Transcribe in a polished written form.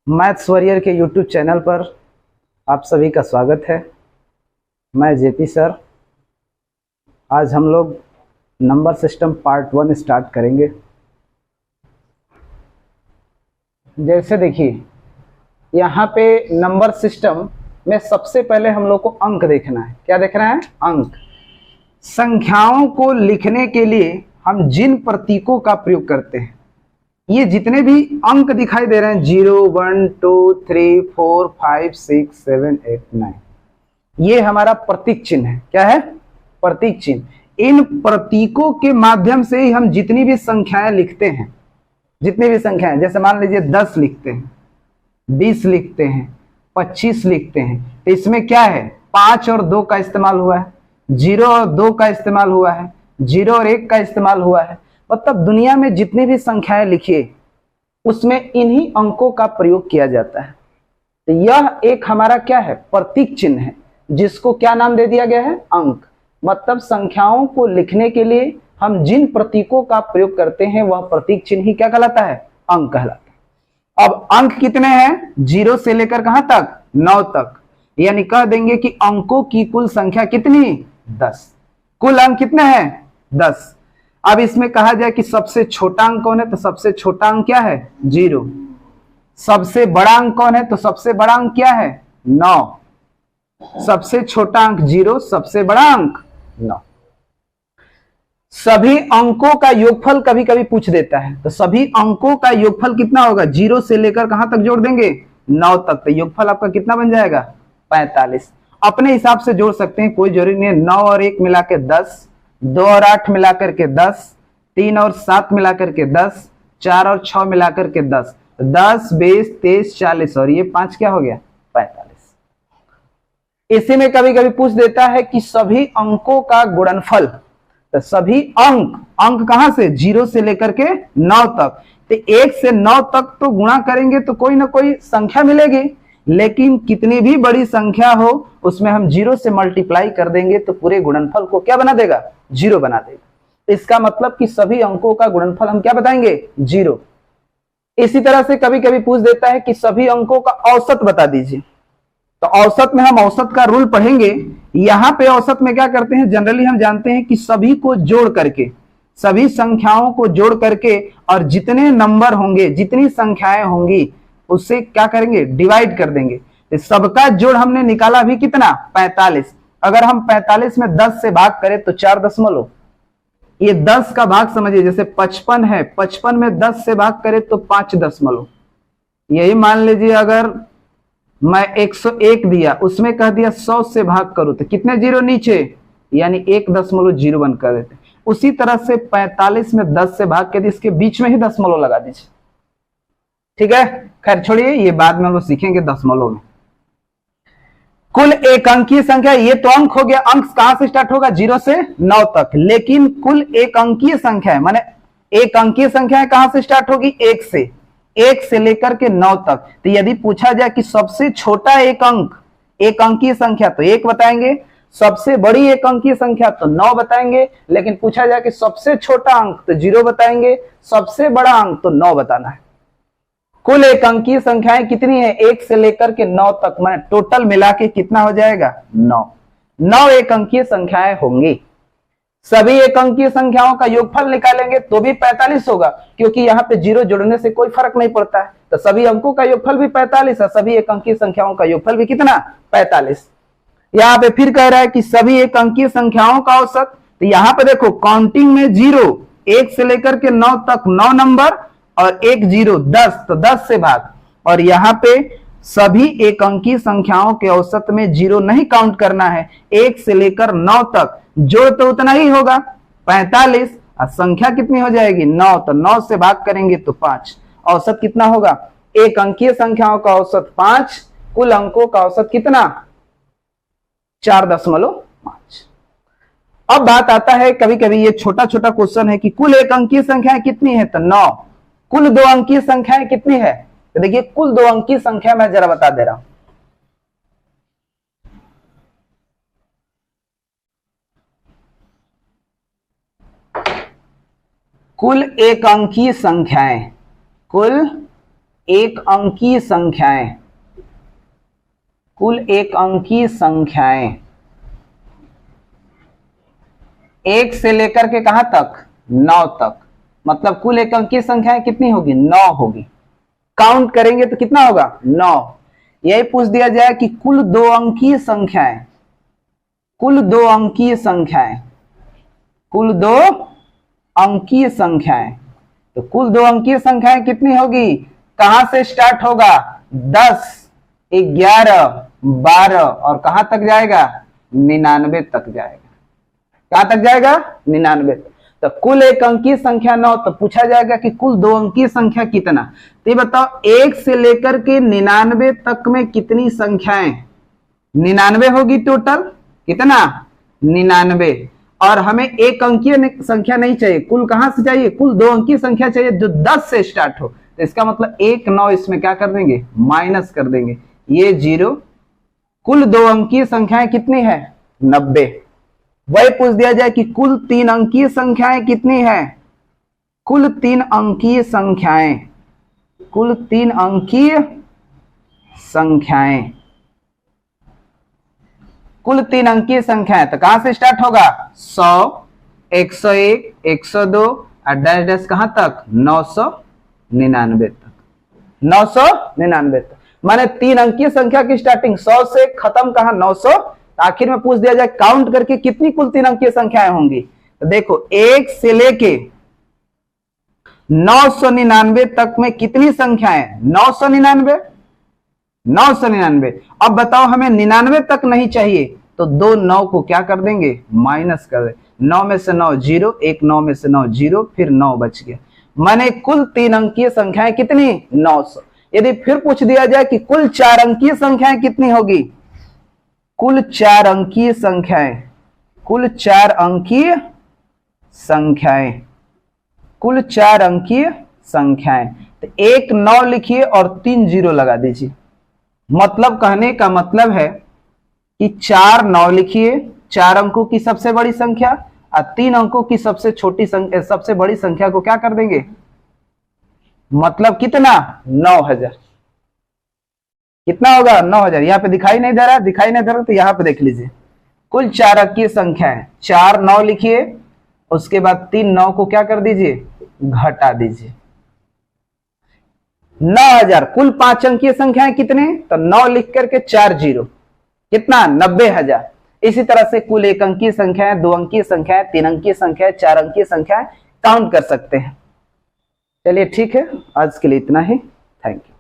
Maths warrior के YouTube channel पर आप सभी का स्वागत है। मैं जेपी सर। आज हम लोग नंबर सिस्टम पार्ट 1 स्टार्ट करेंगे। जैसे देखिए, यहाँ पे नंबर सिस्टम में सबसे पहले हम लोग को अंक देखना है। क्या देखना है? अंक। संख्याओं को लिखने के लिए हम जिन प्रतीकों का प्रयोग करते हैं, ये जितने भी अंक दिखाई दे रहे हैं 0, 1, 2, 3, 4, 5, 6, 7, 8, 9, ये हमारा प्रतीक चिन्ह है। क्या है? प्रतीक चिन्ह। इन प्रतीकों के माध्यम से ही हम जितनी भी संख्याएं लिखते हैं, जितनी भी संख्याएं, जैसे मान लीजिए 10 लिखते हैं, 20 लिखते हैं, 25 लिखते हैं, तो इसमें क्या है? 5 और 2 का इस्तेमाल हुआ है, 0 और 2 का इस्तेमाल हुआ है, 0 और 1 का इस्तेमाल हुआ है। मतलब दुनिया में जितनी भी संख्याएं लिखिए उसमें इन्हीं अंकों का प्रयोग किया जाता है। तो यह एक हमारा क्या है? प्रतीक चिन्ह है, जिसको क्या नाम दे दिया गया है? अंक। मतलब संख्याओं को लिखने के लिए हम जिन प्रतीकों का प्रयोग करते हैं वह प्रतीक चिन्ह ही क्या कहलाता है? अंक कहलाता है। अब अंक कितने हैं? 0 से लेकर कहां तक? 9 तक। यानी कह देंगे कि अंकों की कुल संख्या कितनी? 10। कुल अंक कितने हैं? 10। अब इसमें कहा जाए कि सबसे छोटा अंक कौन है, तो सबसे छोटा अंक क्या है? 0। सबसे बड़ा अंक कौन है, तो सबसे बड़ा अंक क्या है? 9। सबसे छोटा अंक 0, सबसे बड़ा अंक 9। सभी अंकों का योगफल कभी कभी पूछ देता है, तो सभी अंकों का योगफल कितना होगा? 0 से लेकर कहां तक जोड़ देंगे? 9 तक। तो योगफल आपका कितना बन जाएगा? 45। अपने हिसाब से जोड़ सकते हैं, कोई जरूरी नहीं है। 9 और 1 मिला के 10, 2 और 8 मिलाकर के 10, 3 और 7 मिलाकर के 10, 4 और 6 मिलाकर के 10, 10, 20, 23, 40 और ये 5 क्या हो गया? 45। इसी में कभी कभी पूछ देता है कि सभी अंकों का गुणनफल। तो सभी अंक कहां से? 0 से लेकर के 9 तक। तो 1 से 9 तक तो गुणा करेंगे तो कोई ना कोई संख्या मिलेगी, लेकिन कितनी भी बड़ी संख्या हो उसमें हम 0 से मल्टीप्लाई कर देंगे तो पूरे गुणनफल को क्या बना देगा? 0 बना देगा। इसका मतलब कि सभी अंकों का गुणनफल हम क्या बताएंगे? 0। इसी तरह से कभी कभी पूछ देता है कि सभी अंकों का औसत बता दीजिए। तो औसत में हम औसत का रूल पढ़ेंगे। यहां पे औसत में क्या करते हैं? जनरली हम जानते हैं कि सभी को जोड़ करके, सभी संख्याओं को जोड़ करके और जितने नंबर होंगे, जितनी संख्याएं होंगी, उससे क्या करेंगे? डिवाइड कर देंगे। तो सबका जोड़ हमने निकाला भी कितना? 45। अगर हम 45 में 10 से भाग करें तो 4 दशमलव, ये 10 का भाग समझिए। जैसे 55 है, 55 में 10 से भाग करें तो 5 दशमलव। यही मान लीजिए अगर मैं 101 दिया, उसमें कह दिया 100 से भाग करो, तो कितने जीरो नीचे? यानी 1.01 कर देते। उसी तरह से 45 में 10 से भाग के इसके बीच में ही दशमलव लगा दीजिए। ठीक है, खैर छोड़िए, ये बाद में हम लोग सीखेंगे दशमलव में। कुल एक अंकीय संख्या, ये तो अंक हो गया। अंक कहां से स्टार्ट होगा? 0 से 9 तक। लेकिन कुल एक अंकीय संख्या है, माने एक अंकीय संख्या है कहां से स्टार्ट होगी? 1 से। 1 से लेकर के 9 तक। तो यदि पूछा जाए कि सबसे छोटा एक अंक, एक अंकीय संख्या, तो 1 बताएंगे। सबसे बड़ी एक अंकीय संख्या तो 9 बताएंगे। लेकिन पूछा जाए कि सबसे छोटा अंक, तो 0 बताएंगे। सबसे बड़ा अंक तो 9 बताना है। कुल एक अंकीय संख्याएं कितनी है? 1 से लेकर के 9 तक। मैं टोटल मिला के कितना हो जाएगा? 9। 9 एक अंकीय संख्याएं होंगी। सभी एक अंकीय संख्याओं का योगफल निकालेंगे तो भी 45 होगा, क्योंकि यहाँ पे 0 जोड़ने से कोई फर्क नहीं पड़ता है। तो सभी अंकों का योगफल भी 45 है, सभी एक अंकीय संख्याओं का योगफल भी कितना? 45। यहाँ पे फिर कह रहा है कि सभी एक अंकीय संख्याओं का औसत। तो यहाँ पे देखो, काउंटिंग में 0, 1 से लेकर के 9 तक 9 नंबर और 1 0, 10, तो 10 से भाग। और यहाँ पे सभी एक अंकीय संख्याओं के औसत में 0 नहीं काउंट करना है। 1 से लेकर 9 तक जोड़ तो उतना ही होगा, 45। और संख्या कितनी हो जाएगी? 9। तो 9 से भाग करेंगे तो 5। औसत कितना होगा? एक अंकीय संख्याओं का औसत 5, कुल अंकों का औसत कितना? 4.5। अब बात आता है, कभी कभी ये छोटा छोटा क्वेश्चन है कि कुल एक अंकीय संख्याएं कितनी है? तो 9। कुल दो अंकीय संख्याएं कितनी है? तो देखिए, कुल दो अंकीय संख्या मैं जरा बता दे रहा हूं। कुल एक अंकीय संख्याएं, कुल एक अंकीय संख्याएं, कुल एक अंकीय संख्याएं, एक से लेकर के कहां तक, 9 तक, मतलब कुल एक अंकीय संख्याएं कितनी होगी, 9 होगी। काउंट करेंगे तो कितना होगा, 9। यही पूछ दिया जाए कि कुल 2 अंकीय संख्याएं, कुल 2 अंकीय संख्याएं, कुल 2 अंकीय संख्याएं, तो कुल 2 अंकीय संख्याएं कितनी होगी, कहां से स्टार्ट होगा, 10, 11, 12 और कहां तक जाएगा, 99 तक जाएगा। कहां तक जाएगा, 99 तक। तो कुल एक अंकीय संख्या 9, तो पूछा जाएगा कि कुल 2 अंकीय संख्या कितना। तो ये बताओ 1 से लेकर के 99 तक में कितनी संख्याएं, 99 होगी टोटल, कितना, 99। और हमें एक अंकीय संख्या नहीं चाहिए, कुल कहां से चाहिए, कुल 2 अंकीय संख्या चाहिए जो 10 से स्टार्ट हो। तो इसका मतलब 1, 9 इसमें क्या कर देंगे, माइनस कर देंगे, ये 0। कुल 2 अंकीय संख्याएं कितनी है, 90। वही पूछ दिया जाए कि कुल 3 अंकीय संख्याएं कितनी है, कुल 3 अंकीय संख्याएं, कुल 3 अंकीय संख्याएं, कुल 3 अंकीय संख्याएं, तो कहां से स्टार्ट होगा, 100, 101, 102 और डैश डैश कहां तक, 999 तक, 999 तक। माने 3 अंकीय संख्या की स्टार्टिंग 100 से खत्म कहां, 900। आखिर में पूछ दिया जाए काउंट करके कितनी कुल 3 अंकीय संख्याएं होंगी, तो देखो 1 से लेके 999 तक में कितनी संख्याएं, 999, 999। अब बताओ हमें 99 तक नहीं चाहिए, तो 2 9 को क्या कर देंगे, माइनस कर दे, 9 में से 9 0, 1 9 में से 9 0, फिर 9 बच गया। माने कुल 3 अंकीय संख्याएं कितनी, 900। यदि फिर पूछ दिया जाए कि कुल 4 अंकीय संख्याएं कितनी होगी, कुल 4 अंकीय संख्याएं, कुल 4 अंकीय संख्याएं, कुल 4 अंकीय संख्याएं, तो 1 9 लिखिए और 3 0 लगा दीजिए। मतलब कहने का मतलब है कि 4 9 लिखिए, 4 अंकों की सबसे बड़ी संख्या, और 3 अंकों की सबसे छोटी संख्या, सबसे बड़ी संख्या को क्या कर देंगे, मतलब कितना, 9000। कितना होगा, 9000। यहाँ पे दिखाई नहीं दे रहा, दिखाई नहीं दे रहा तो यहाँ पे देख लीजिए। कुल 4 अंकीय संख्या है, 4 9 लिखिए, उसके बाद 3 9 को क्या कर दीजिए, घटा दीजिए। 9000। कुल 5 अंकीय संख्याएं कितने, तो 9 लिख करके 4 0, कितना, 90000। इसी तरह से कुल 1 अंकीय संख्याएं, 2 अंकीय संख्याएं, 3 अंकीय संख्याएं, 4 अंकीय संख्याएं काउंट कर सकते हैं। चलिए ठीक है, आज के लिए इतना ही। Thank you.